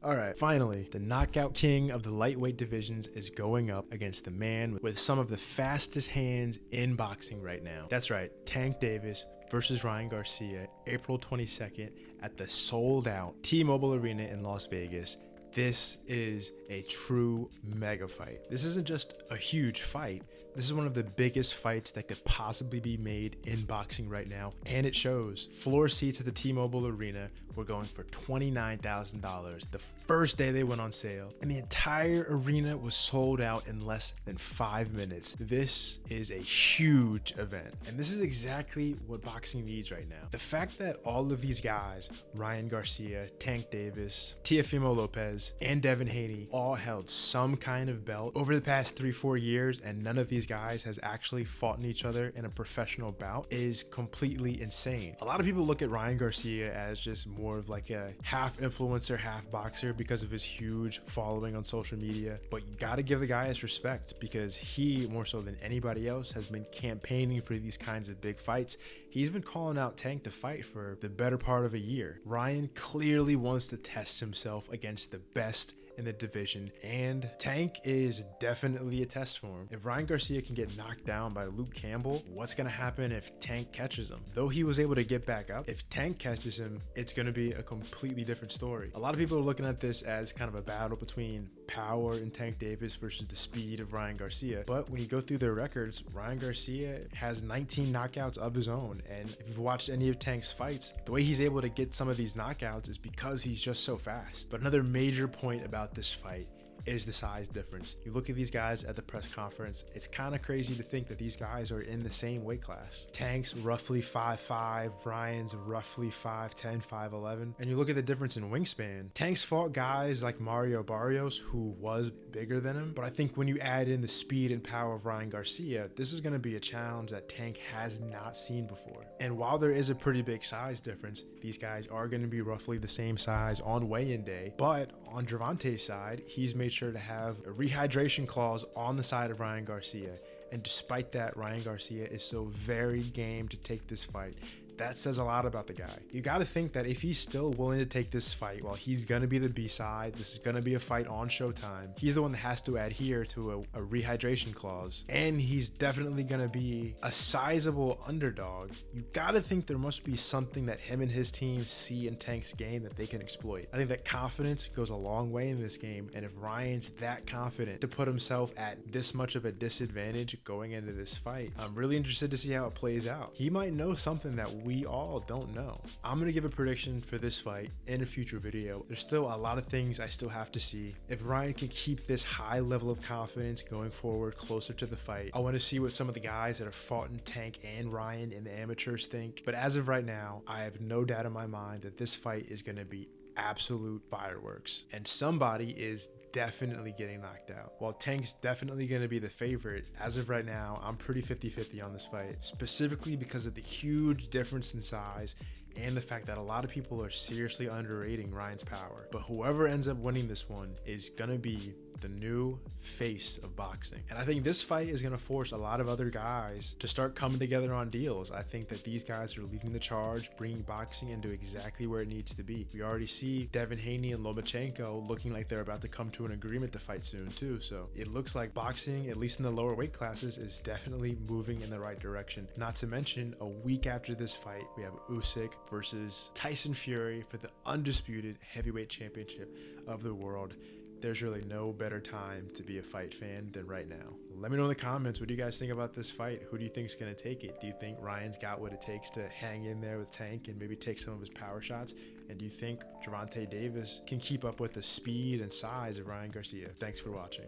All right, finally, the knockout king of the lightweight divisions is going up against the man with some of the fastest hands in boxing right now. That's right, Tank Davis versus Ryan Garcia, April 22nd at the sold-out T-Mobile Arena in Las Vegas. This is a true mega fight. This isn't just a huge fight. This is one of the biggest fights that could possibly be made in boxing right now, and it shows. Floor seats at the T-Mobile Arena were going for $29,000 the first day they went on sale, and the entire arena was sold out in less than 5 minutes. This is a huge event, and this is exactly what boxing needs right now. The fact that all of these guys, Ryan Garcia, Tank Davis, Teofimo Lopez, and Devin Haney all held some kind of belt over the past 3-4 years, and none of these guys has actually fought in each other in a professional bout is completely insane. A lot of people look at Ryan Garcia as just more of like a half influencer, half boxer because of his huge following on social media, but you gotta give the guy his respect because he, more so than anybody else, has been campaigning for these kinds of big fights. He's been calling out Tank to fight for the better part of a year. Ryan clearly wants to test himself against the best in the division, and Tank is definitely a test for him. If Ryan Garcia can get knocked down by Luke Campbell, what's gonna happen if Tank catches him? Though he was able to get back up, if Tank catches him, it's gonna be a completely different story. A lot of people are looking at this as kind of a battle between power and Tank Davis versus the speed of Ryan Garcia, but when you go through their records, Ryan Garcia has 19 knockouts of his own, and if you've watched any of Tank's fights, the way he's able to get some of these knockouts is because he's just so fast. But another major point about this fight is the size difference. You look at these guys at the press conference, it's kind of crazy to think that these guys are in the same weight class. Tank's roughly 5'5", Ryan's roughly 5'10", 5'11", and you look at the difference in wingspan. Tank's fought guys like Mario Barrios, who was bigger than him, but I think when you add in the speed and power of Ryan Garcia, this is going to be a challenge that Tank has not seen before. And while there is a pretty big size difference, these guys are going to be roughly the same size on weigh-in day, but on Gervonta's side, he's made sure to have a rehydration clause on the side of Ryan Garcia. And despite that, Ryan Garcia is so very game to take this fight. That says a lot about the guy. You got to think that if he's still willing to take this fight, while he's going to be the B-side, this is going to be a fight on Showtime, he's the one that has to adhere to a rehydration clause. And he's definitely going to be a sizable underdog. You got to think there must be something that him and his team see in Tank's game that they can exploit. I think that confidence goes a long way in this game. And if Ryan's that confident to put himself at this much of a disadvantage going into this fight, I'm really interested to see how it plays out. He might know something that we all don't know. I'm gonna give a prediction for this fight in a future video. There's still a lot of things I still have to see. If Ryan can keep this high level of confidence going forward closer to the fight, I want to see what some of the guys that have fought in Tank and Ryan in the amateurs think. But as of right now, I have no doubt in my mind that this fight is gonna be absolute fireworks, and somebody is definitely getting knocked out. While Tank's definitely going to be the favorite, as of right now, I'm pretty 50-50 on this fight, specifically because of the huge difference in size and the fact that a lot of people are seriously underrating Ryan's power. But whoever ends up winning this one is going to be the new face of boxing. And I think this fight is going to force a lot of other guys to start coming together on deals. I think that these guys are leading the charge, bringing boxing into exactly where it needs to be. We already see Devin Haney and Lomachenko looking like they're about to come to an agreement to fight soon too. So it looks like boxing, at least in the lower weight classes, is definitely moving in the right direction. Not to mention, a week after this fight, we have Usyk versus Tyson Fury for the undisputed heavyweight championship of the world. There's really no better time to be a fight fan than right now. Let me know in the comments, what do you guys think about this fight? Who do you think is going to take it? Do you think Ryan's got what it takes to hang in there with Tank and maybe take some of his power shots? And do you think Gervonta Davis can keep up with the speed and size of Ryan Garcia? Thanks for watching.